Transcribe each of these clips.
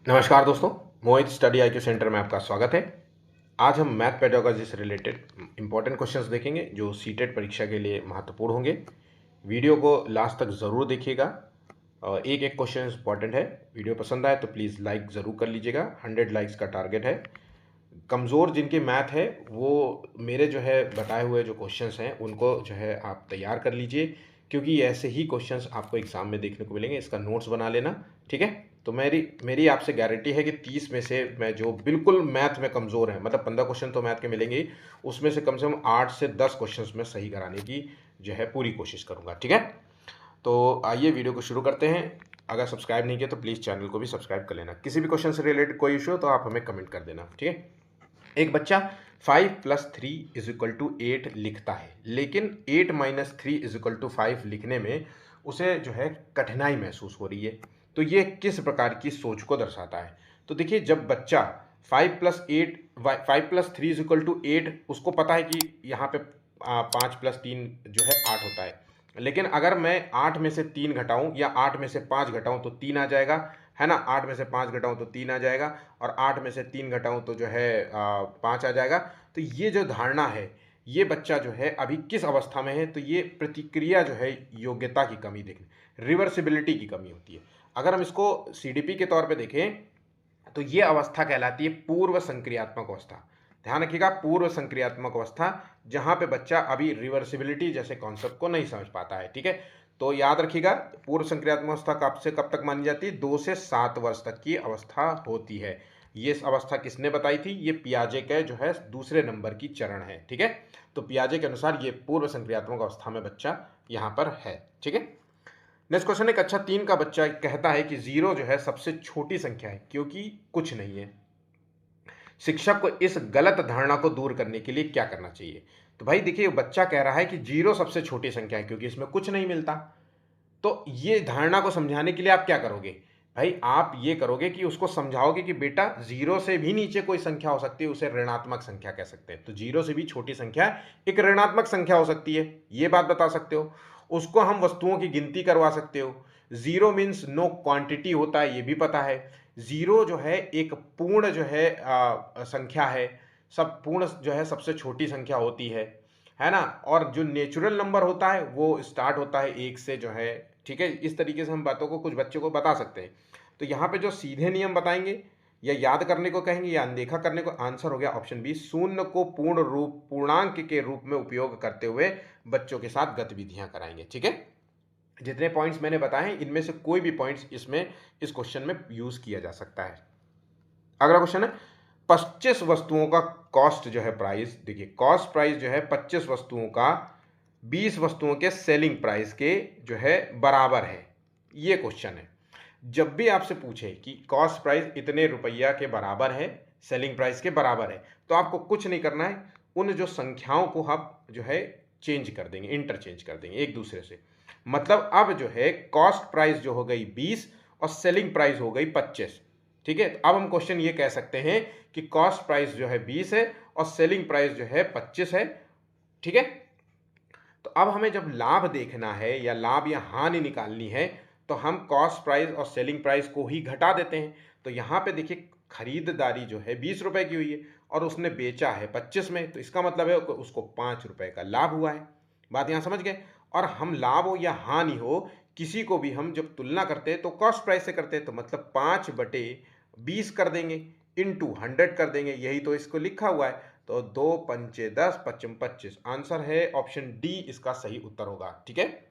नमस्कार दोस्तों, मोहित study IQ centre में आपका स्वागत है। आज हम मैथ पेडागोजी से रिलेटेड इंपॉर्टेंट क्वेश्चंस देखेंगे जो सीटेट परीक्षा के लिए महत्वपूर्ण होंगे। वीडियो को लास्ट तक ज़रूर देखिएगा। एक एक क्वेश्चन इंपॉर्टेंट है। वीडियो पसंद आए तो प्लीज़ लाइक ज़रूर कर लीजिएगा। 100 लाइक्स का टारगेट है। कमज़ोर जिनके मैथ है वो मेरे जो है बताए हुए जो क्वेश्चंस हैं उनको जो है आप तैयार कर लीजिए, क्योंकि ऐसे ही क्वेश्चंस आपको एग्ज़ाम में देखने को मिलेंगे। इसका नोट्स बना लेना, ठीक है। तो मेरी मेरी आपसे गारंटी है कि 30 में से मैं जो बिल्कुल मैथ में कमज़ोर है, मतलब 15 क्वेश्चन तो मैथ के मिलेंगे ही, उसमें से कम 8 से 10 क्वेश्चन में सही कराने की जो है पूरी कोशिश करूँगा, ठीक है। तो आइए वीडियो को शुरू करते हैं। अगर सब्सक्राइब नहीं किया तो प्लीज़ चैनल को भी सब्सक्राइब कर लेना। किसी भी क्वेश्चन से रिलेटेड कोई इशू हो तो आप हमें कमेंट कर देना, ठीक है। एक बच्चा 5 + 3 = 8 लिखता है, लेकिन 8 - 3 = 5 लिखने में उसे जो है कठिनाई महसूस हो रही है। तो ये किस प्रकार की सोच को दर्शाता है? तो देखिए, जब बच्चा 5 + 3 = 8, उसको पता है कि यहाँ पे 5 + 3 जो है 8 होता है। लेकिन अगर मैं 8 में से 3 घटाऊँ या 8 में से 5 घटाऊँ तो 3 आ जाएगा, है ना। 8 में से 5 घटाऊँ तो 3 आ जाएगा, और 8 में से 3 घटाऊँ तो जो है 5 आ जाएगा। तो ये जो धारणा है, ये बच्चा जो है अभी किस अवस्था में है? तो ये प्रतिक्रिया जो है योग्यता की कमी देखने, रिवर्सिबिलिटी की कमी होती है। अगर हम इसको सीडीपी के तौर पे देखें तो ये अवस्था कहलाती है पूर्व संक्रियात्मक अवस्था। ध्यान रखिएगा, पूर्व संक्रियात्मक अवस्था, जहां पे बच्चा अभी रिवर्सिबिलिटी जैसे कॉन्सेप्ट को नहीं समझ पाता है, ठीक है। तो याद रखिएगा, पूर्व संक्रियात्मक अवस्था कब से कब तक मानी जाती है? 2 से 7 वर्ष तक की अवस्था होती है। ये अवस्था किसने बताई थी? ये पियाजे के जो है दूसरे नंबर की चरण है, ठीक है। तो पियाजे के अनुसार ये पूर्व संक्रियात्मक अवस्था में बच्चा यहाँ पर है, ठीक है। नेक्स्ट क्वेश्चन है, कक्षा 3 का बच्चा कहता है कि 0 जो है सबसे छोटी संख्या है क्योंकि कुछ नहीं है। शिक्षक को इस गलत धारणा को दूर करने के लिए क्या करना चाहिए? तो भाई देखिए, बच्चा कह रहा है कि 0 सबसे छोटी संख्या है क्योंकि इसमें कुछ नहीं मिलता। तो ये धारणा को समझाने के लिए आप क्या करोगे? भाई आप ये करोगे कि उसको समझाओगे कि बेटा 0 से भी नीचे कोई संख्या हो सकती है, उसे ऋणात्मक संख्या कह सकते हैं। तो 0 से भी छोटी संख्या एक ऋणात्मक संख्या हो सकती है, ये बात बता सकते हो। उसको हम वस्तुओं की गिनती करवा सकते हो। 0 मीन्स नो क्वांटिटी होता है, ये भी पता है। 0 जो है एक पूर्ण जो है संख्या है। सब पूर्ण जो है सबसे छोटी संख्या होती है ना। और जो नेचुरल नंबर होता है वो स्टार्ट होता है 1 से जो है, ठीक है। इस तरीके से हम बातों को कुछ बच्चों को बता सकते हैं। तो यहाँ पे जो सीधे नियम बताएंगे या याद करने को कहेंगे या अनदेखा करने को, आंसर हो गया ऑप्शन बी, शून्य को पूर्णांक के रूप में उपयोग करते हुए बच्चों के साथ गतिविधियां कराएंगे, ठीक है। जितने पॉइंट्स मैंने बताए हैं इनमें से कोई भी पॉइंट्स इसमें इस क्वेश्चन में यूज किया जा सकता है। अगला क्वेश्चन है, 25 वस्तुओं का कॉस्ट जो है प्राइस, देखिए कॉस्ट प्राइस जो है 25 वस्तुओं का 20 वस्तुओं के सेलिंग प्राइस के जो है बराबर है। ये क्वेश्चन है। जब भी आपसे पूछे कि कॉस्ट प्राइस इतने रुपया के बराबर है, सेलिंग प्राइस के बराबर है, तो आपको कुछ नहीं करना है। उन जो संख्याओं को आप जो है चेंज कर देंगे, इंटरचेंज कर देंगे एक दूसरे से। मतलब अब जो है कॉस्ट प्राइस जो हो गई 20 और सेलिंग प्राइस हो गई 25, ठीक है। अब हम क्वेश्चन ये कह सकते हैं कि कॉस्ट प्राइस जो है 20 है और सेलिंग प्राइस जो है 25 है, ठीक है। तो अब हमें जब लाभ देखना है या लाभ या हानि निकालनी है तो हम कॉस्ट प्राइस और सेलिंग प्राइस को ही घटा देते हैं। तो यहाँ पे देखिए, खरीदारी जो है 20 रुपए की हुई है और उसने बेचा है 25 में, तो इसका मतलब है कि उसको 5 रुपए का लाभ हुआ है। बात यहाँ समझ गए। और हम लाभ हो या हानि हो, किसी को भी हम जब तुलना करते हैं तो कॉस्ट प्राइस से करते हैं, तो मतलब 5/20 कर देंगे, इंटू 100 कर देंगे, यही तो इसको लिखा हुआ है। तो 2 पंचे 10, 25 25, आंसर है ऑप्शन डी, इसका सही उत्तर होगा, ठीक है।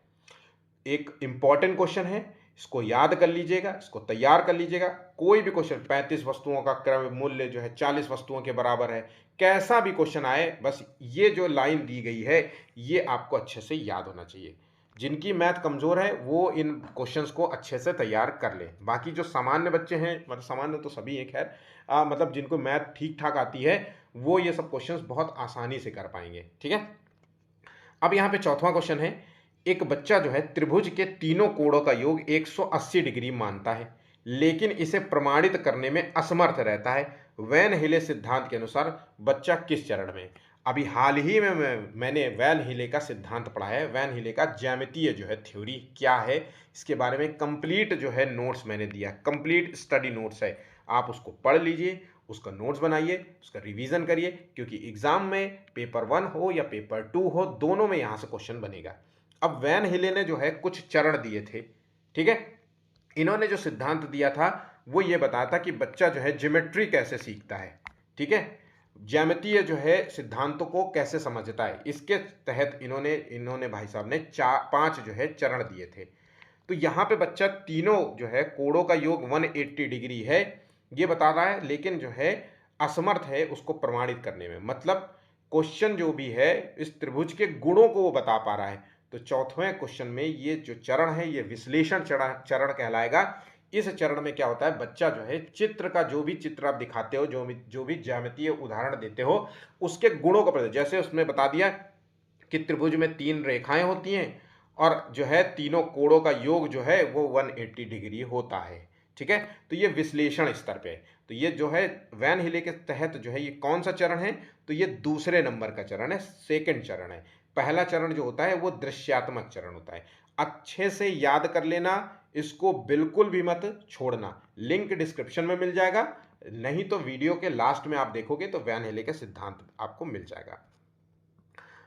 एक इंपॉर्टेंट क्वेश्चन है, इसको याद कर लीजिएगा, इसको तैयार कर लीजिएगा। कोई भी क्वेश्चन, 35 वस्तुओं का क्रय मूल्य जो है 40 वस्तुओं के बराबर है, कैसा भी क्वेश्चन आए, बस ये जो लाइन दी गई है ये आपको अच्छे से याद होना चाहिए। जिनकी मैथ कमजोर है वो इन क्वेश्चंस को अच्छे से तैयार कर ले। बाकी जो सामान्य बच्चे हैं, मतलब सामान्य तो सभी हैं खैर, मतलब जिनको मैथ ठीक ठाक आती है वो ये सब क्वेश्चंस बहुत आसानी से कर पाएंगे, ठीक है। अब यहाँ पे चौथा क्वेश्चन है, एक बच्चा जो है त्रिभुज के तीनों कोणों का योग 180 डिग्री मानता है, लेकिन इसे प्रमाणित करने में असमर्थ रहता है। वैन हिले सिद्धांत के अनुसार बच्चा किस चरण में है? अभी हाल ही में मैंने वैन हीले का सिद्धांत पढ़ा है। वैन हीले का ज्यामितीय जो है थ्योरी क्या है, इसके बारे में कंप्लीट जो है नोट्स मैंने दिया, कंप्लीट स्टडी नोट्स है। आप उसको पढ़ लीजिए, उसका नोट्स बनाइए, उसका रिवीजन करिए, क्योंकि एग्जाम में पेपर 1 हो या पेपर 2 हो, दोनों में यहाँ से क्वेश्चन बनेगा। अब वैन हीले ने जो है कुछ चरण दिए थे, ठीक है। इन्होंने जो सिद्धांत दिया था वो ये बताया था कि बच्चा जो है ज्योमेट्री कैसे सीखता है, ठीक है, ज्यामितीय जो है सिद्धांतों को कैसे समझता है। इसके तहत इन्होंने इन्होंने भाई साहब ने 5 जो है चरण दिए थे। तो यहाँ पे बच्चा तीनों जो है कोणों का योग 180 डिग्री है ये बता रहा है, लेकिन जो है असमर्थ है उसको प्रमाणित करने में। मतलब क्वेश्चन जो भी है इस त्रिभुज के गुणों को वो बता पा रहा है। तो चौथे क्वेश्चन में ये जो चरण है ये विश्लेषण चरण कहलाएगा। इस चरण में क्या होता है, बच्चा जो है चित्र का जो भी चित्र आप दिखाते हो, जो भी ज्यामितीय उदाहरण देते हो, उसके गुणों का प्रदर्शन, जैसे उसमें बता दिया कि त्रिभुज में 3 रेखाएं होती हैं और जो है तीनों कोणों का योग जो है वो 180 डिग्री होता है, ठीक है। तो ये विश्लेषण स्तर पे है। तो ये जो है वैन हिले के तहत जो है ये कौन सा चरण है, तो ये दूसरे नंबर का चरण है, सेकंड चरण है। पहला चरण जो होता है वो दृश्यात्मक चरण होता है। अच्छे से याद कर लेना, इसको बिल्कुल भी मत छोड़ना। लिंक डिस्क्रिप्शन में मिल जाएगा, नहीं तो वीडियो के लास्ट में आप देखोगे तो वैन हिले के सिद्धांत आपको मिल जाएगा।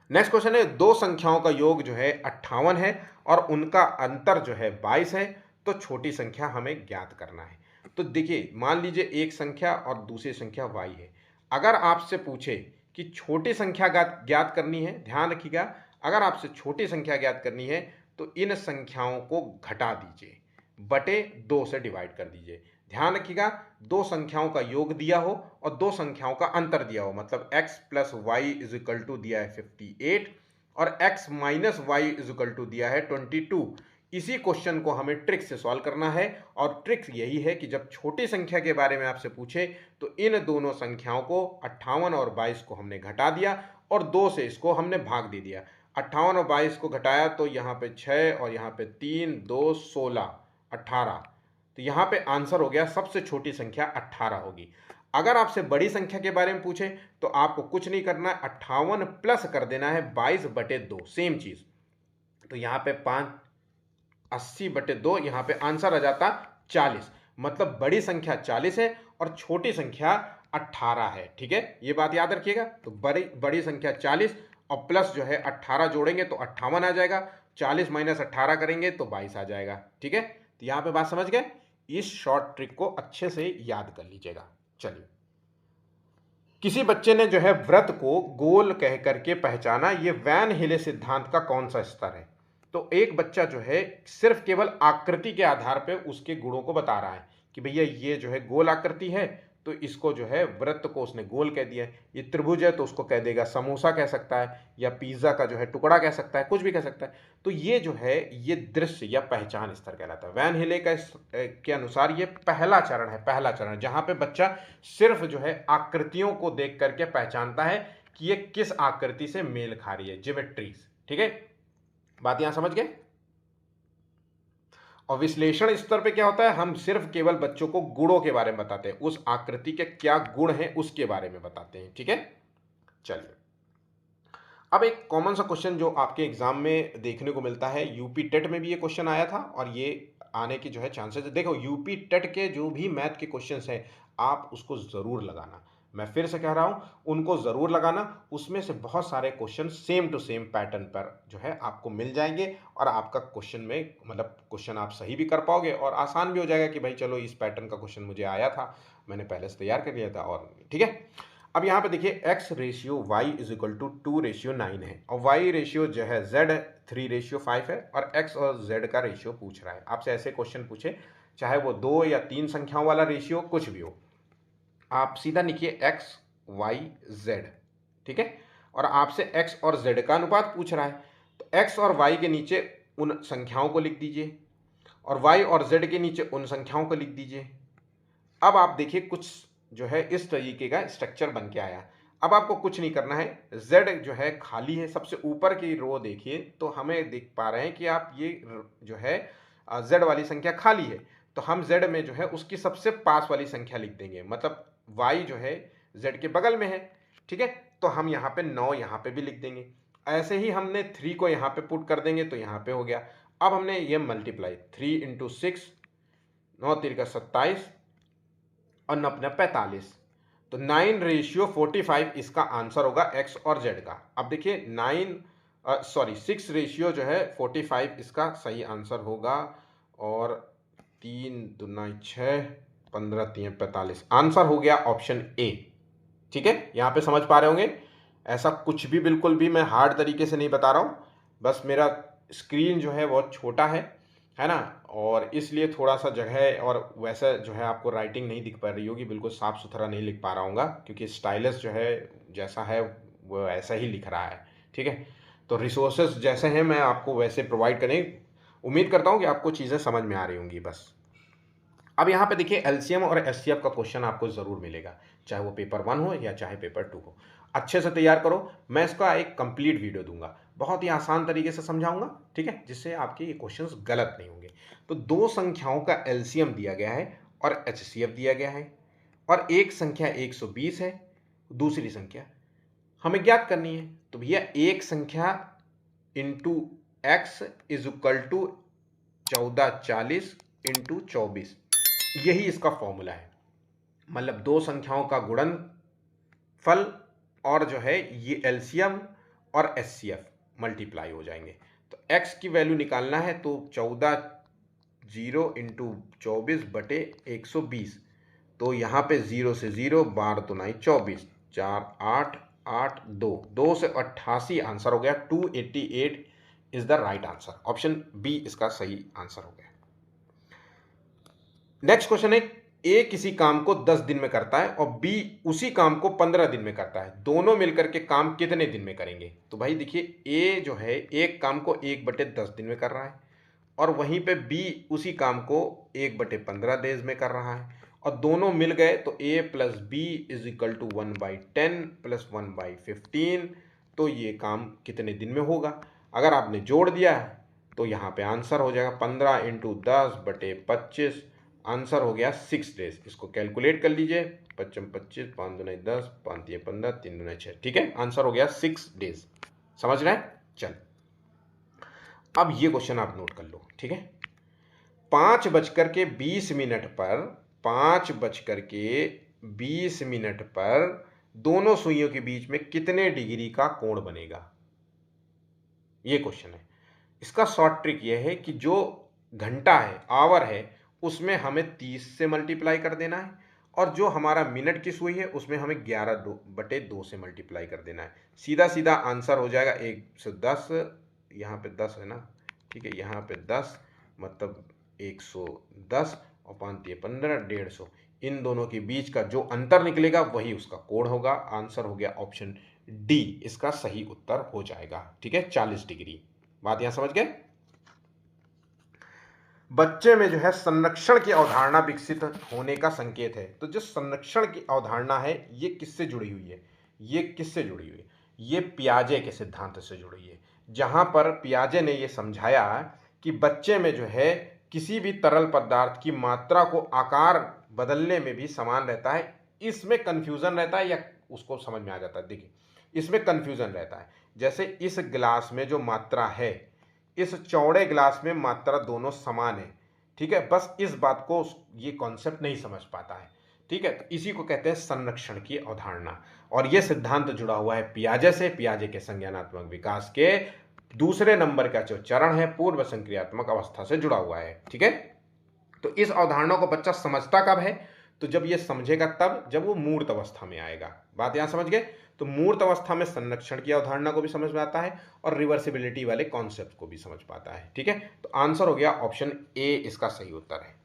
नेक्स्ट क्वेश्चन है, दो संख्याओं का योग जो है 58 है और उनका अंतर जो है 22 है, तो छोटी संख्या हमें ज्ञात करना है। तो देखिए मान लीजिए एक संख्या और दूसरी संख्या y है। अगर आपसे पूछे कि छोटी संख्या ज्ञात करनी है, ध्यान रखिएगा, अगर आपसे छोटी संख्या ज्ञात करनी है तो इन संख्याओं को घटा दीजिए, बटे 2 से डिवाइड कर दीजिए। ध्यान रखिएगा, दो संख्याओं का योग दिया हो और दो संख्याओं का अंतर दिया हो, मतलब x plus y is equal to दिया है 58 और x minus y is equal to दिया है 22। इसी क्वेश्चन को हमें ट्रिक से सॉल्व करना है और ट्रिक यही है कि जब छोटी संख्या के बारे में आपसे पूछे तो इन दोनों संख्याओं को 58 और 22 को हमने घटा दिया और 2 से इसको हमने भाग दे दिया। 58 और 22 को घटाया तो यहाँ पे 6 और यहाँ पे 3, 2, 16, 18। तो यहाँ पे आंसर हो गया, सबसे छोटी संख्या 18 होगी। अगर आपसे बड़ी संख्या के बारे में पूछे तो आपको कुछ नहीं करना है, 58 प्लस कर देना है 22 बटे 2, सेम चीज। तो यहाँ पे 80 बटे 2, यहाँ पे आंसर आ जाता 40। मतलब बड़ी संख्या 40 है और छोटी संख्या 18 है, ठीक है, ये बात याद रखिएगा। तो बड़ी संख्या 40 और प्लस जो है 18 जोड़ेंगे तो 58 आ जाएगा, 40 माइनस 18 करेंगे तो 22 आ जाएगा, ठीक है। तो यहाँ पे बात समझ गए, इस शॉर्ट ट्रिक को अच्छे से याद कर लीजिएगा। चलिए, किसी बच्चे ने जो है व्रत को गोल कह करके पहचाना, ये वैन हिले सिद्धांत का कौन सा स्तर है। तो एक बच्चा जो है सिर्फ केवल आकृति के आधार पे उसके गुणों को बता रहा है कि भैया ये जो है गोल आकृति है तो इसको जो है व्रत को उसने गोल कह दिया है। ये त्रिभुज है तो उसको कह देगा समोसा कह सकता है, या पिज्जा का जो है टुकड़ा कह सकता है, कुछ भी कह सकता है। तो ये जो है ये दृश्य या पहचान स्तर कहलाता है। वैन हिले के अनुसार ये पहला चरण है, पहला चरण जहां पे बच्चा सिर्फ जो है आकृतियों को देख करके पहचानता है कि ये किस आकृति से मेल खा रही है, ज्योमेट्री, ठीक है। बात यहां समझ गए। और विश्लेषण स्तर पे क्या होता है, हम सिर्फ केवल बच्चों को गुणों के बारे में बताते हैं, उस आकृति के क्या गुण हैं उसके बारे में बताते हैं, ठीक है। चलिए, अब एक कॉमन सा क्वेश्चन जो आपके एग्जाम में देखने को मिलता है, यूपी टेट में भी ये क्वेश्चन आया था और ये आने की जो है चांसेस है। देखो यूपी टेट के जो भी मैथ के क्वेश्चंस हैं आप उसको ज़रूर लगाना, मैं फिर से कह रहा हूँ उनको ज़रूर लगाना। उसमें से बहुत सारे question same to same pattern पर जो है आपको मिल जाएंगे और आपका क्वेश्चन में मतलब क्वेश्चन आप सही भी कर पाओगे और आसान भी हो जाएगा कि भाई चलो इस पैटर्न का क्वेश्चन मुझे आया था, मैंने पहले से तैयार कर लिया था, और ठीक है। अब यहाँ पे देखिए x ratio y is equal to 2:9 है और y रेशियो जो है z 3:5 है और x और z का रेशियो पूछ रहा है। आपसे ऐसे क्वेश्चन पूछे, चाहे वो 2 या 3 संख्याओं वाला रेशियो कुछ भी हो, आप सीधा लिखिए x y z, ठीक है। और आपसे x और z का अनुपात पूछ रहा है तो x और y के नीचे उन संख्याओं को लिख दीजिए और y और z के नीचे उन संख्याओं को लिख दीजिए। अब आप देखिए कुछ जो है इस तरीके का स्ट्रक्चर बन के आया। अब आपको कुछ नहीं करना है, z जो है खाली है, सबसे ऊपर की रो देखिए तो हमें देख पा रहे हैं कि आप ये जो है z वाली संख्या खाली है, तो हम z में जो है उसकी सबसे पास वाली संख्या लिख देंगे। मतलब y जो है z के बगल में है, ठीक है, तो हम यहाँ पे 9 यहाँ पे भी लिख देंगे। ऐसे ही हमने 3 को यहाँ पे पुट कर देंगे तो यहाँ पे हो गया। अब हमने ये मल्टीप्लाई 3 इंटू 6, 9 3 का 27 और 9 अपना 45, तो 9:45 इसका आंसर होगा एक्स और जेड का। अब देखिए 6 जो है 45 इसका सही आंसर होगा, और 3 दूना 6, 15 3 45, आंसर हो गया ऑप्शन ए। ठीक है, यहाँ पे समझ पा रहे होंगे। ऐसा कुछ भी बिल्कुल भी मैं हार्ड तरीके से नहीं बता रहा हूँ, बस मेरा स्क्रीन जो है बहुत छोटा है ना, और इसलिए थोड़ा सा जगह और वैसा जो है आपको राइटिंग नहीं दिख पा रही होगी, बिल्कुल साफ़ सुथरा नहीं लिख पा रहा हूँगा, क्योंकि स्टाइलस जो है जैसा है वो ऐसा ही लिख रहा है। ठीक है, तो रिसोर्सेज जैसे हैं मैं आपको वैसे प्रोवाइड करें। उम्मीद करता हूँ कि आपको चीज़ें समझ में आ रही होंगी बस। अब यहाँ पे देखिए एलसीएम और एचसीएफ का क्वेश्चन आपको ज़रूर मिलेगा, चाहे वो पेपर 1 हो या चाहे पेपर 2 हो। अच्छे से तैयार करो, मैं इसका एक कंप्लीट वीडियो दूंगा, बहुत ही आसान तरीके से समझाऊंगा, ठीक है, जिससे आपके ये क्वेश्चंस गलत नहीं होंगे। तो दो संख्याओं का एलसीएम दिया गया है और एचसीएफ दिया गया है, और एक संख्या 120 है, दूसरी संख्या हमें ज्ञात करनी है। तो भैया एक संख्या into x is equal to 1440 into 24, यही इसका फॉर्मूला है। मतलब दो संख्याओं का गुणनफल और जो है ये एलसीएम और एचसीएफ मल्टीप्लाई हो जाएंगे। तो x की वैल्यू निकालना है, तो 14 इंटू 24 बटे 120, तो यहाँ पे 0 से 0, 12 तो 9 24, 4 8 8 2, 2 से 88 आंसर हो गया। 288 is the right answer, option B इसका सही आंसर हो गया। नेक्स्ट क्वेश्चन है, ए किसी काम को 10 दिन में करता है और बी उसी काम को 15 दिन में करता है, दोनों मिलकर के काम कितने दिन में करेंगे? तो भाई देखिए ए जो है एक काम को 1/10 दिन में कर रहा है, और वहीं पे बी उसी काम को 1/15 डेज में कर रहा है, और दोनों मिल गए तो a plus B is equal to 1/10 plus 1/15, तो ये काम कितने दिन में होगा? अगर आपने जोड़ दिया है तो यहाँ पे आंसर हो जाएगा 15 इंटू 10/25, आंसर हो गया 6 डेज। इसको कैलकुलेट कर लीजिए, 55 25, 5 दूना 10, 5 3 15, 3 दूना 6, ठीक है, आंसर हो गया 6 डेज। समझ रहे हैं? चल अब ये क्वेश्चन आप नोट कर लो, ठीक है। 5:20 पर 5:20 पर दोनों सुइयों के बीच में कितने डिग्री का कोण बनेगा? ये क्वेश्चन है। इसका शॉर्ट ट्रिक ये है कि जो घंटा है, आवर है, उसमें हमें 30 से मल्टीप्लाई कर देना है, और जो हमारा मिनट की सुई है उसमें हमें 11/2 से मल्टीप्लाई कर देना है। सीधा सीधा आंसर हो जाएगा 110, यहाँ पे 10 है ना, ठीक है, यहाँ पे 10 मतलब 110, और 5 × 15 150, इन दोनों के बीच का जो अंतर निकलेगा वही उसका कोण होगा। आंसर हो गया ऑप्शन डी, इसका सही उत्तर हो जाएगा, ठीक है, 40 डिग्री। बात यहां समझ गए? बच्चे में जो है संरक्षण की अवधारणा विकसित होने का संकेत है। तो जो संरक्षण की अवधारणा है ये किससे जुड़ी हुई है? ये किससे जुड़ी हुई है? ये पियाजे के सिद्धांत से जुड़ी हुई है, जहां पर पियाजे ने ये समझाया कि बच्चे में जो है किसी भी तरल पदार्थ की मात्रा को आकार बदलने में भी समान रहता है। इसमें कंफ्यूजन रहता है, या उसको समझ में आ जाता है? देखिए इसमें कंफ्यूजन रहता है। जैसे इस गिलास में जो मात्रा है, इस चौड़े गिलास में मात्रा दोनों समान है, ठीक है, बस इस बात को ये कॉन्सेप्ट नहीं समझ पाता है, ठीक है। तो इसी को कहते हैं संरक्षण की अवधारणा, और ये सिद्धांत जुड़ा हुआ है पियाजे से। पियाजे के संज्ञानात्मक विकास के दूसरे नंबर का जो चरण है पूर्व संक्रियात्मक अवस्था से जुड़ा हुआ है, ठीक है। तो इस अवधारणा को बच्चा समझता कब है? तो जब ये समझेगा तब, जब वो मूर्त अवस्था में आएगा। बात यहां समझ गए? तो मूर्त अवस्था में संरक्षण की अवधारणा को भी समझ में आता है और रिवर्सिबिलिटी वाले कॉन्सेप्ट को भी समझ पाता है, ठीक है। तो आंसर हो गया ऑप्शन ए, इसका सही उत्तर है।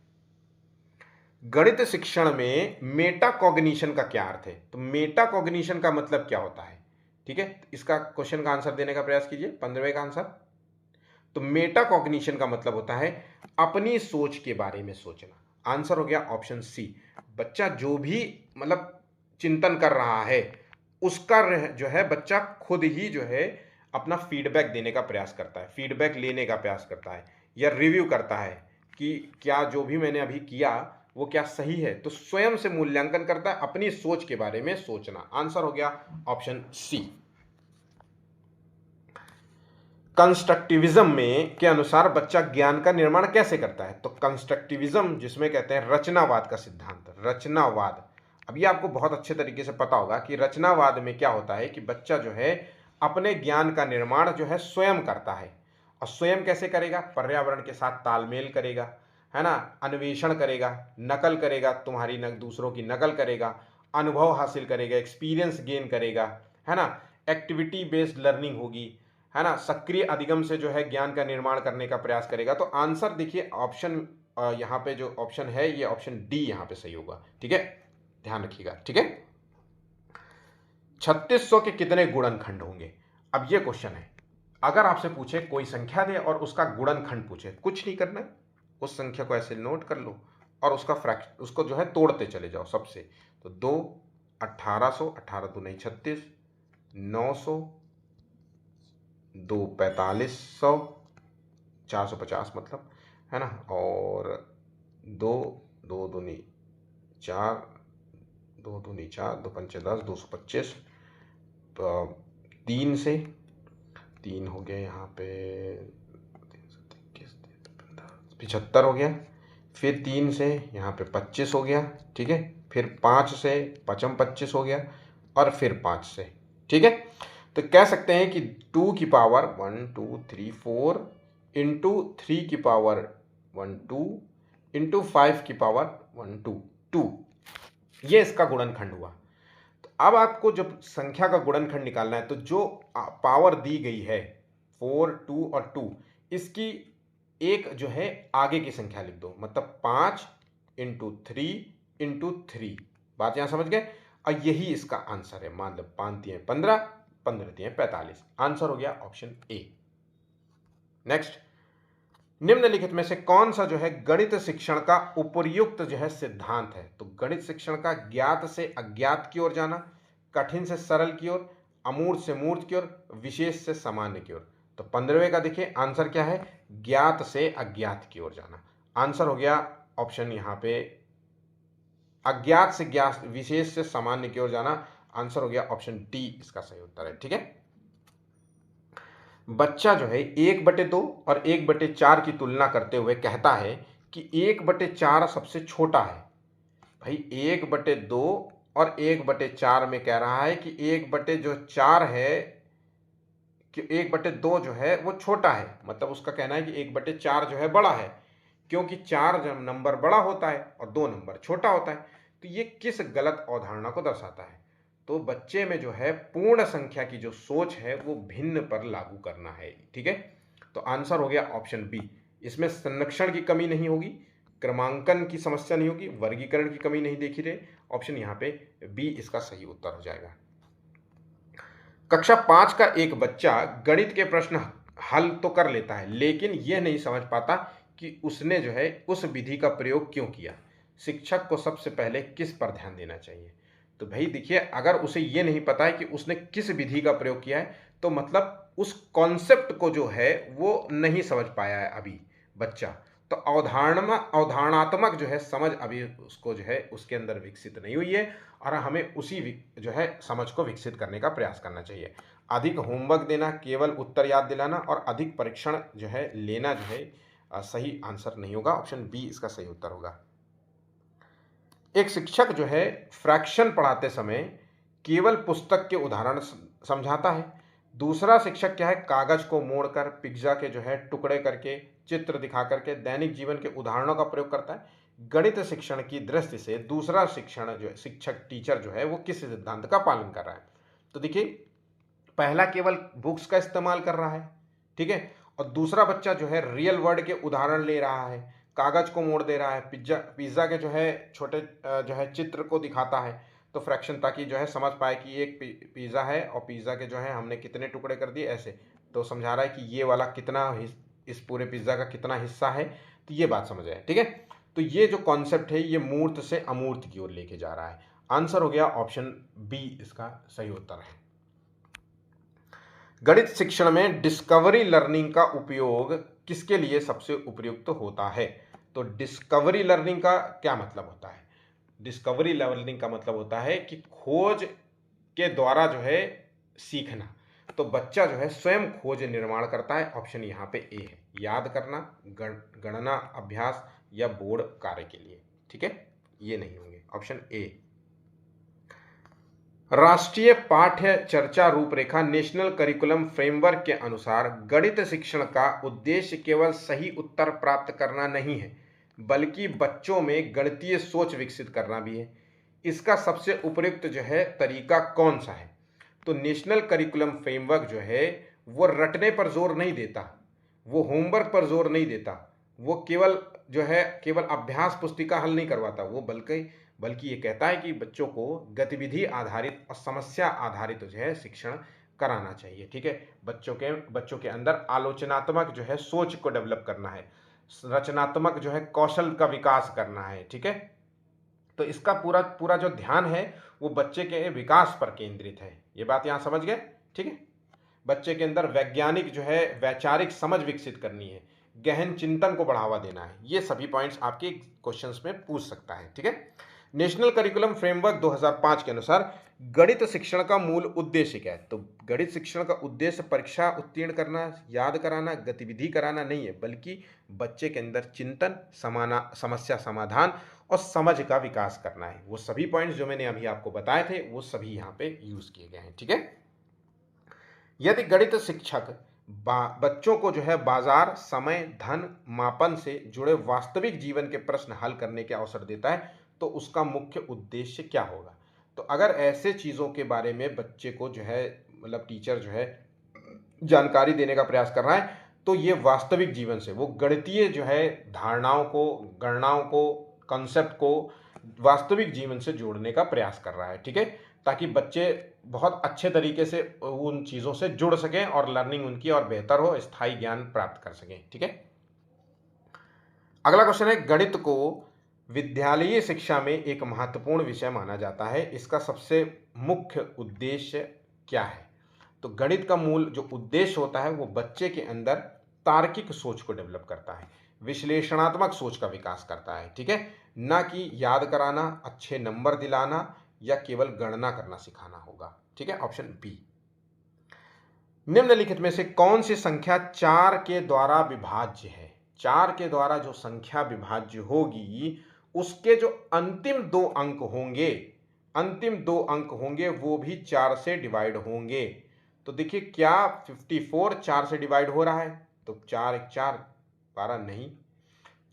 गणित शिक्षण में मेटाकॉग्निशन का क्या अर्थ है? तो मेटाकॉग्निशन का मतलब क्या होता है, ठीक है, इसका क्वेश्चन का आंसर देने का प्रयास कीजिए, 15वें का आंसर। तो मेटाकॉग्निशन का मतलब होता है अपनी सोच के बारे में सोचना। आंसर हो गया ऑप्शन सी। बच्चा जो भी मतलब चिंतन कर रहा है उसका जो है बच्चा खुद ही जो है अपना फीडबैक देने का प्रयास करता है, फीडबैक लेने का प्रयास करता है, या रिव्यू करता है कि क्या जो भी मैंने अभी किया वो क्या सही है, तो स्वयं से मूल्यांकन करता है, अपनी सोच के बारे में सोचना। आंसर हो गया ऑप्शन सी। कंस्ट्रक्टिविज्म में के अनुसार बच्चा ज्ञान का निर्माण कैसे करता है, तो कंस्ट्रक्टिविज्म जिसमें कहते हैं रचनावाद का सिद्धांत, रचनावाद। अब ये आपको बहुत अच्छे तरीके से पता होगा कि रचनावाद में क्या होता है कि बच्चा जो है अपने ज्ञान का निर्माण जो है स्वयं करता है। और स्वयं कैसे करेगा, पर्यावरण के साथ तालमेल करेगा, है ना, अन्वेषण करेगा, नकल करेगा, तुम्हारी दूसरों की नकल करेगा, अनुभव हासिल करेगा, एक्सपीरियंस गेन करेगा, है ना, एक्टिविटी बेस्ड लर्निंग होगी, है ना, सक्रिय अधिगम से जो है ज्ञान का निर्माण करने का प्रयास करेगा। तो आंसर देखिए ऑप्शन यहाँ पे जो ऑप्शन है ये ऑप्शन डी यहाँ पे सही होगा। ठीक है, ध्यान रखिएगा। ठीक है, 3600 के कितने गुणनखंड होंगे। अब ये क्वेश्चन है, अगर आपसे पूछे कोई संख्या दे और उसका गुणनखंड पूछे, कुछ नहीं करना है, उस संख्या को ऐसे नोट कर लो और उसका फ्रैक्शन उसको जो है तोड़ते चले जाओ सबसे। तो 2 1800, 18 दूनी 36, 900, 2 4500, 450 मतलब, है ना, और 2 2 दूनी 4, 2 दूनी 4, 2 पंचे 10, 225, 3 से 3 हो गया यहाँ पे 75 हो गया, फिर 3 से यहाँ पे 25 हो गया। ठीक है, फिर 5 से 25 हो गया, और फिर 5 से। ठीक है, तो कह सकते हैं कि 2 की पावर 1 2 3 4 इंटू 3 की पावर 1 2 इंटू 5 की पावर 1 2 2, ये इसका गुणनखंड हुआ। तो अब आपको जब संख्या का गुणनखंड निकालना है तो जो पावर दी गई है 4 2 और 2, इसकी एक जो है आगे की संख्या लिख दो, मतलब 5 इंटू 3 इंटू 3। बात यहां समझ गए, और यही इसका आंसर है। मान लो 5 दिए 15, 15 दिए 45। आंसर हो गया ऑप्शन ए। नेक्स्ट, निम्नलिखित में से कौन सा जो है गणित शिक्षण का उपर्युक्त जो है सिद्धांत है, तो गणित शिक्षण का ज्ञात से अज्ञात की ओर जाना, कठिन से सरल की ओर, अमूर्त से मूर्त की ओर, विशेष से सामान्य की ओर। तो 15वें का देखिए आंसर क्या है, ज्ञात से अज्ञात की ओर जाना। आंसर हो गया ऑप्शन यहाँ पे अज्ञात से ज्ञात, विशेष से सामान्य की ओर जाना। आंसर हो गया ऑप्शन डी इसका सही उत्तर है। ठीक है, बच्चा जो है 1/2 और 1/4 की तुलना करते हुए कहता है कि 1/4 सबसे छोटा है। भाई 1/2 और 1/4 में कह रहा है कि 1/4 है कि 1/2 जो है वो छोटा है, मतलब उसका कहना है कि 1/4 जो है बड़ा है, क्योंकि 4 जब नंबर बड़ा होता है और 2 नंबर छोटा होता है। तो ये किस गलत अवधारणा को दर्शाता है, तो बच्चे में जो है पूर्ण संख्या की जो सोच है वो भिन्न पर लागू करना है। ठीक है, तो आंसर हो गया ऑप्शन बी। इसमें संरक्षण की कमी नहीं होगी, क्रमांकन की समस्या नहीं होगी, वर्गीकरण की कमी नहीं देखी रहे। ऑप्शन यहाँ पे बी इसका सही उत्तर हो जाएगा। कक्षा 5 का एक बच्चा गणित के प्रश्न हल तो कर लेता है, लेकिन यह नहीं समझ पाता कि उसने जो है उस विधि का प्रयोग क्यों किया। शिक्षक को सबसे पहले किस पर ध्यान देना चाहिए, तो भाई देखिए अगर उसे ये नहीं पता है कि उसने किस विधि का प्रयोग किया है, तो मतलब उस कॉन्सेप्ट को जो है वो नहीं समझ पाया है अभी बच्चा। तो अवधारणात्मक जो है समझ अभी उसको जो है उसके अंदर विकसित नहीं हुई है, और हमें उसी जो है समझ को विकसित करने का प्रयास करना चाहिए। अधिक होमवर्क देना, केवल उत्तर याद दिलाना और अधिक परीक्षण जो है लेना जो है सही आंसर नहीं होगा। ऑप्शन बी इसका सही उत्तर होगा। एक शिक्षक जो है फ्रैक्शन पढ़ाते समय केवल पुस्तक के उदाहरण समझाता है। दूसरा शिक्षक क्या है, कागज को मोड़कर, पिज्जा के जो है टुकड़े करके, चित्र दिखा करके दैनिक जीवन के उदाहरणों का प्रयोग करता है। गणित शिक्षण की दृष्टि से दूसरा शिक्षण जो है शिक्षक टीचर जो है वो किस सिद्धांत का पालन कर रहा है, तो देखिए पहला केवल बुक्स का इस्तेमाल कर रहा है, ठीक है, और दूसरा बच्चा जो है रियल वर्ल्ड के उदाहरण ले रहा है, कागज को मोड़ दे रहा है, पिज्जा के जो है छोटे जो है चित्र को दिखाता है, तो फ्रैक्शन, ताकि जो है समझ पाए कि एक पिज़्ज़ा है और पिज़्ज़ा के जो है हमने कितने टुकड़े कर दिए ऐसे, तो समझा रहा है कि ये वाला कितना इस पूरे पिज़्ज़ा का कितना हिस्सा है, तो ये बात समझ आए। ठीक है, तो ये जो कॉन्सेप्ट है ये मूर्त से अमूर्त की ओर लेके जा रहा है। आंसर हो गया ऑप्शन बी इसका सही उत्तर है। गणित शिक्षण में डिस्कवरी लर्निंग का उपयोग किसके लिए सबसे उपयुक्त होता है, तो डिस्कवरी लर्निंग का क्या मतलब होता है? डिस्कवरी लर्निंग का मतलब होता है कि खोज के द्वारा जो है सीखना। तो बच्चा जो है स्वयं खोज निर्माण करता है। ऑप्शन यहाँ पे ए है, याद करना, गणना, अभ्यास या बोर्ड कार्य के लिए। ठीक है, ये नहीं होंगे, ऑप्शन ए। राष्ट्रीय पाठ्य चर्चा रूपरेखा नेशनल करिकुलम फ्रेमवर्क के अनुसार गणित शिक्षण का उद्देश्य केवल सही उत्तर प्राप्त करना नहीं है, बल्कि बच्चों में गणितीय सोच विकसित करना भी है। इसका सबसे उपयुक्त जो है तरीका कौन सा है? तो नेशनल करिकुलम फ्रेमवर्क जो है वो रटने पर जोर नहीं देता, वो होमवर्क पर जोर नहीं देता, वो केवल जो है केवल अभ्यास पुस्तिका हल नहीं करवाता, वो बल्कि ये कहता है कि बच्चों को गतिविधि आधारित और समस्या आधारित जो है शिक्षण कराना चाहिए। ठीक है, बच्चों के अंदर आलोचनात्मक जो है सोच को डेवलप करना है, रचनात्मक जो है कौशल का विकास करना है। ठीक है, तो इसका पूरा पूरा जो ध्यान है वो बच्चे के विकास पर केंद्रित है। ये बात यहाँ समझ गए? ठीक है, बच्चे के अंदर वैज्ञानिक जो है वैचारिक समझ विकसित करनी है, गहन चिंतन को बढ़ावा देना है। ये सभी पॉइंट्स आपके क्वेश्चंस में पूछ सकता है। ठीक है, नेशनल करिकुलम फ्रेमवर्क 2005 के अनुसार गणित शिक्षण का मूल उद्देश्य क्या है? तो गणित शिक्षण का उद्देश्य परीक्षा उत्तीर्ण करना, याद कराना, गतिविधि कराना नहीं है, बल्कि बच्चे के अंदर चिंतन, समस्या समाधान और समझ का विकास करना है। वो सभी पॉइंट्स जो मैंने अभी आपको बताए थे वो सभी यहाँ पे यूज किए गए हैं। ठीक है, यदि गणित शिक्षक बच्चों को जो है बाजार, समय, धन, मापन से जुड़े वास्तविक जीवन के प्रश्न हल करने के अवसर देता है तो उसका मुख्य उद्देश्य क्या होगा? तो अगर ऐसे चीज़ों के बारे में बच्चे को जो है मतलब टीचर जो है जानकारी देने का प्रयास कर रहा है तो ये वास्तविक जीवन से वो गणितीय जो है धारणाओं को, गणनाओं को, कॉन्सेप्ट को वास्तविक जीवन से जोड़ने का प्रयास कर रहा है। ठीक है, ताकि बच्चे बहुत अच्छे तरीके से उन चीज़ों से जुड़ सकें और लर्निंग उनकी और बेहतर हो, स्थायी ज्ञान प्राप्त कर सकें। ठीक है, अगला क्वेश्चन है, गणित को विद्यालयीय शिक्षा में एक महत्वपूर्ण विषय माना जाता है, इसका सबसे मुख्य उद्देश्य क्या है? तो गणित का मूल जो उद्देश्य होता है वो बच्चे के अंदर तार्किक सोच को डेवलप करता है, विश्लेषणात्मक सोच का विकास करता है। ठीक है, ना कि याद कराना, अच्छे नंबर दिलाना या केवल गणना करना सिखाना होगा। ठीक है, ऑप्शन बी। निम्नलिखित में से कौन सी संख्या 4 के द्वारा विभाज्य है? 4 के द्वारा जो संख्या विभाज्य होगी उसके जो अंतिम दो अंक होंगे वो भी 4 से डिवाइड होंगे। तो देखिए, क्या 54 4 से डिवाइड हो रहा है? तो 4 1 4 12 नहीं,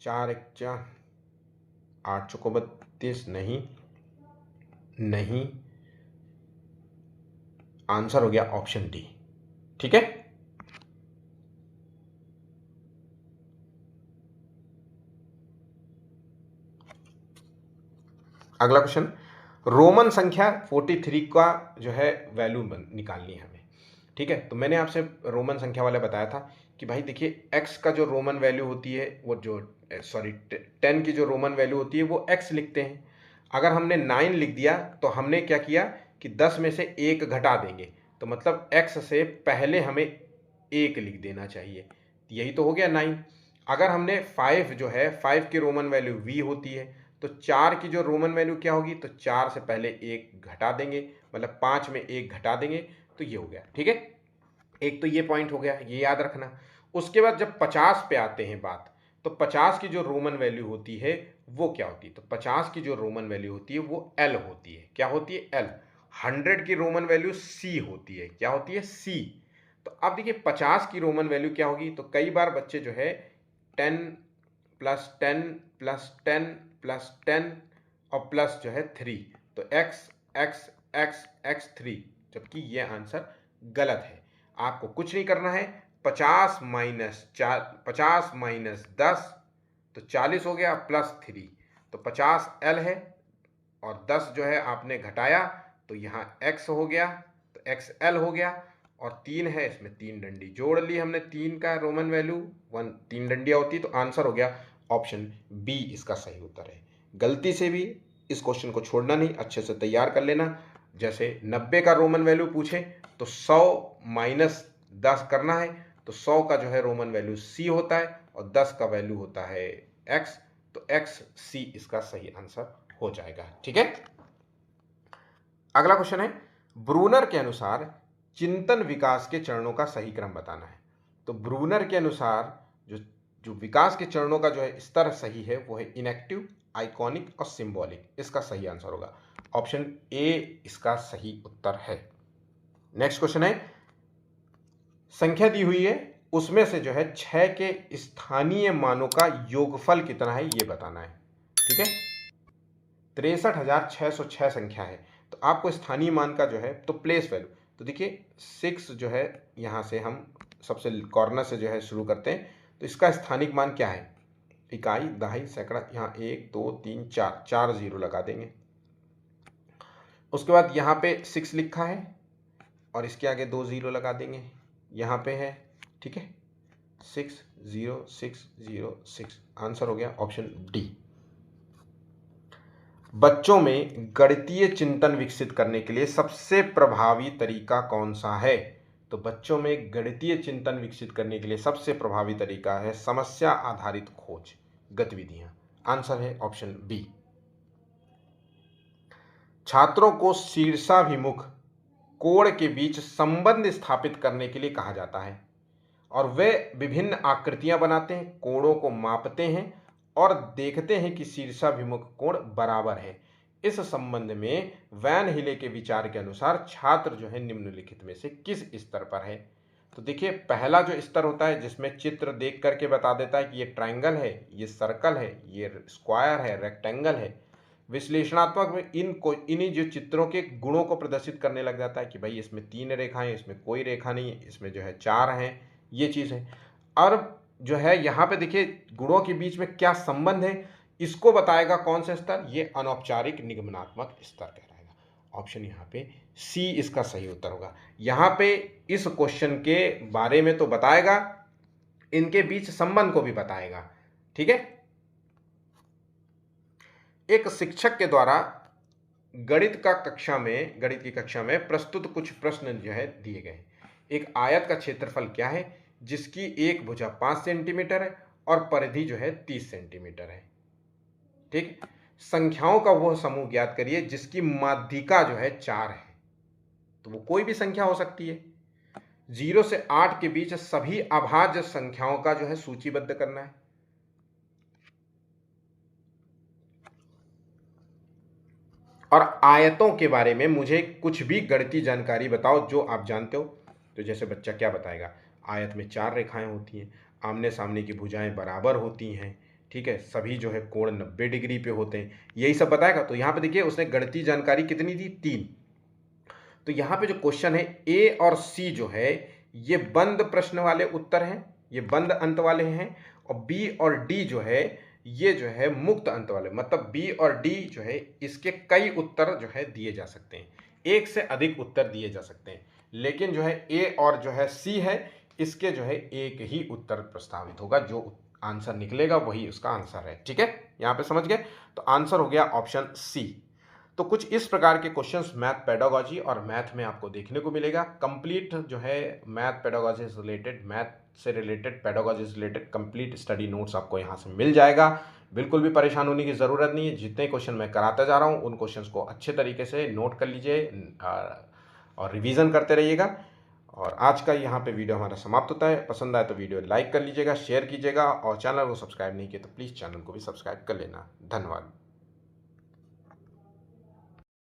4 1 4 8 चौको 32 नहीं, आंसर हो गया ऑप्शन डी। ठीक है, अगला क्वेश्चन, रोमन संख्या 43 का जो है वैल्यू निकालनी है हमें। ठीक है, तो मैंने आपसे रोमन संख्या वाला बताया था कि भाई देखिए, x का जो रोमन वैल्यू होती है वो जो 10 की जो रोमन वैल्यू होती है वो x लिखते हैं। अगर हमने 9 लिख दिया तो हमने क्या किया कि 10 में से 1 घटा देंगे, तो मतलब x से पहले हमें 1 लिख देना चाहिए, यही तो हो गया 9। अगर हमने 5 जो है 5 की रोमन वैल्यू v होती है, तो 4 की जो रोमन वैल्यू क्या होगी? तो 4 से पहले 1 घटा देंगे, मतलब 5 में 1 घटा देंगे, तो ये हो गया। ठीक है, एक तो ये पॉइंट हो गया, ये याद रखना। उसके बाद जब 50 पे आते हैं बात, तो 50 की जो रोमन वैल्यू होती है वो क्या होती है? तो 50 की जो रोमन वैल्यू होती है वो L होती है। क्या होती है? L। 100 की रोमन वैल्यू C होती है। क्या होती है? C। तो अब देखिए 50 की रोमन वैल्यू क्या होगी? तो कई बार बच्चे जो है 10 प्लस 10 प्लस 10 प्लस 10 और प्लस जो है 3, तो x x x x 3, जबकि ये आंसर गलत है। आपको कुछ नहीं करना है, 50 माइनस 10 तो 40 हो गया, प्लस 3, तो 50 L है और 10 जो है आपने घटाया तो यहाँ x हो गया, तो XL हो गया, और 3 है इसमें 3 डंडी जोड़ ली हमने, 3 का रोमन वैल्यू 1, 3 डंडियाँ होती, तो आंसर हो गया ऑप्शन बी इसका सही उत्तर है। गलती से भी इस क्वेश्चन को छोड़ना नहीं, अच्छे से तैयार कर लेना। जैसे 90 का रोमन वैल्यू पूछे तो 100 माइनस 10 करना है, तो 100 का जो है रोमन वैल्यू C होता है और 10 का वैल्यू होता है X, तो एक्स सी इसका सही आंसर हो जाएगा। ठीक है, अगला क्वेश्चन है, ब्रूनर के अनुसार चिंतन विकास के चरणों का सही क्रम बताना है। तो ब्रूनर के अनुसार जो जो विकास के चरणों का जो है स्तर सही है वो है इनएक्टिव, आइकॉनिक और सिंबॉलिक। इसका सही आंसर होगा ऑप्शन ए, इसका सही उत्तर है। नेक्स्ट क्वेश्चन है, संख्या दी हुई है उसमें से जो है 6 के स्थानीय मानों का योगफल कितना है ये बताना है। ठीक है, 63,606 संख्या है, तो आपको स्थानीय मान का जो है तो प्लेस वैल्यू, तो देखिए 6 जो है यहाँ से हम सबसे कॉर्नर से जो है शुरू करते हैं, तो इसका स्थानिक मान क्या है, इकाई, दहाई, सैकड़ा, यहाँ 1 2 3 4, 4 जीरो लगा देंगे। उसके बाद यहाँ पे 6 लिखा है और इसके आगे 2 जीरो लगा देंगे, यहाँ पे है। ठीक है, 6 0 6 0 6, आंसर हो गया ऑप्शन डी। बच्चों में गणितीय चिंतन विकसित करने के लिए सबसे प्रभावी तरीका कौन सा है? तो बच्चों में गणितीय चिंतन विकसित करने के लिए सबसे प्रभावी तरीका है समस्या आधारित खोज गतिविधियां। आंसर है ऑप्शन बी। छात्रों को शीर्षाभिमुख कोण के बीच संबंध स्थापित करने के लिए कहा जाता है और वे विभिन्न आकृतियां बनाते हैं, कोणों को मापते हैं और देखते हैं कि शीर्षाभिमुख कोण बराबर है। इस संबंध में वैन हिले के विचार के अनुसार छात्र जो है निम्नलिखित में से किस स्तर पर है? तो देखिए, पहला जो स्तर होता है जिसमें चित्र देख करके बता देता है कि ये ट्रायंगल है, ये सर्कल है, ये स्क्वायर है, रेक्टेंगल है। विश्लेषणात्मक में इन्हीं जो चित्रों के गुणों को प्रदर्शित करने लग जाता है कि भाई इसमें 3 रेखाएं, इसमें कोई रेखा नहीं है, इसमें जो है 4 हैं, ये चीज़ है। और जो है यहाँ पे देखिए गुणों के बीच में क्या संबंध है, इसको बताएगा कौन सा स्तर, ये अनौपचारिक निगमनात्मक स्तर कहलाएगा। ऑप्शन यहाँ पे सी इसका सही उत्तर होगा। यहाँ पे इस क्वेश्चन के बारे में तो बताएगा, इनके बीच संबंध को भी बताएगा। ठीक है, एक शिक्षक के द्वारा गणित की कक्षा में प्रस्तुत कुछ प्रश्न जो है दिए गए। एक आयत का क्षेत्रफल क्या है जिसकी एक भुजा 5 सेंटीमीटर है और परिधि जो है 30 सेंटीमीटर है। ठीक, संख्याओं का वह समूह ज्ञात करिए जिसकी माध्यिका जो है 4 है। तो वो कोई भी संख्या हो सकती है। 0 से 8 के बीच सभी अभाज्य संख्याओं का जो है सूचीबद्ध करना है। और आयतों के बारे में मुझे कुछ भी गणितीय जानकारी बताओ जो आप जानते हो। तो जैसे बच्चा क्या बताएगा, आयत में 4 रेखाएं होती हैं, आमने सामने की भुजाएं बराबर होती हैं। ठीक है, सभी जो है कोण 90 डिग्री पे होते हैं, यही सब बताएगा। तो यहाँ पे देखिए उसने गणितीय जानकारी कितनी दी, 3। तो यहाँ पे जो क्वेश्चन है ए और सी जो है ये बंद प्रश्न वाले उत्तर हैं, ये बंद अंत वाले हैं, और बी और डी जो है ये जो है मुक्त अंत वाले, मतलब बी और डी जो है इसके कई उत्तर जो है दिए जा सकते हैं, एक से अधिक उत्तर दिए जा सकते हैं। लेकिन जो है ए और जो है सी है इसके जो है एक ही उत्तर प्रस्तावित होगा, जो आंसर निकलेगा वही उसका आंसर है। ठीक है, यहाँ पे समझ गए? तो आंसर हो गया ऑप्शन सी। तो कुछ इस प्रकार के क्वेश्चंस मैथ पेडागोजी और मैथ में आपको देखने को मिलेगा। कंप्लीट जो है मैथ पेडागोजी से रिलेटेड, मैथ से रिलेटेड, पेडागोजी से रिलेटेड कंप्लीट स्टडी नोट्स आपको यहाँ से मिल जाएगा। बिल्कुल भी परेशान होने की ज़रूरत नहीं है। जितने क्वेश्चन मैं कराता जा रहा हूँ उन क्वेश्चंस को अच्छे तरीके से नोट कर लीजिए और रिवीजन करते रहिएगा। और आज का यहाँ पे वीडियो हमारा समाप्त होता है। पसंद आए तो वीडियो लाइक कर लीजिएगा, शेयर कीजिएगा, और चैनल को सब्सक्राइब नहीं किया तो प्लीज़ चैनल को भी सब्सक्राइब कर लेना। धन्यवाद।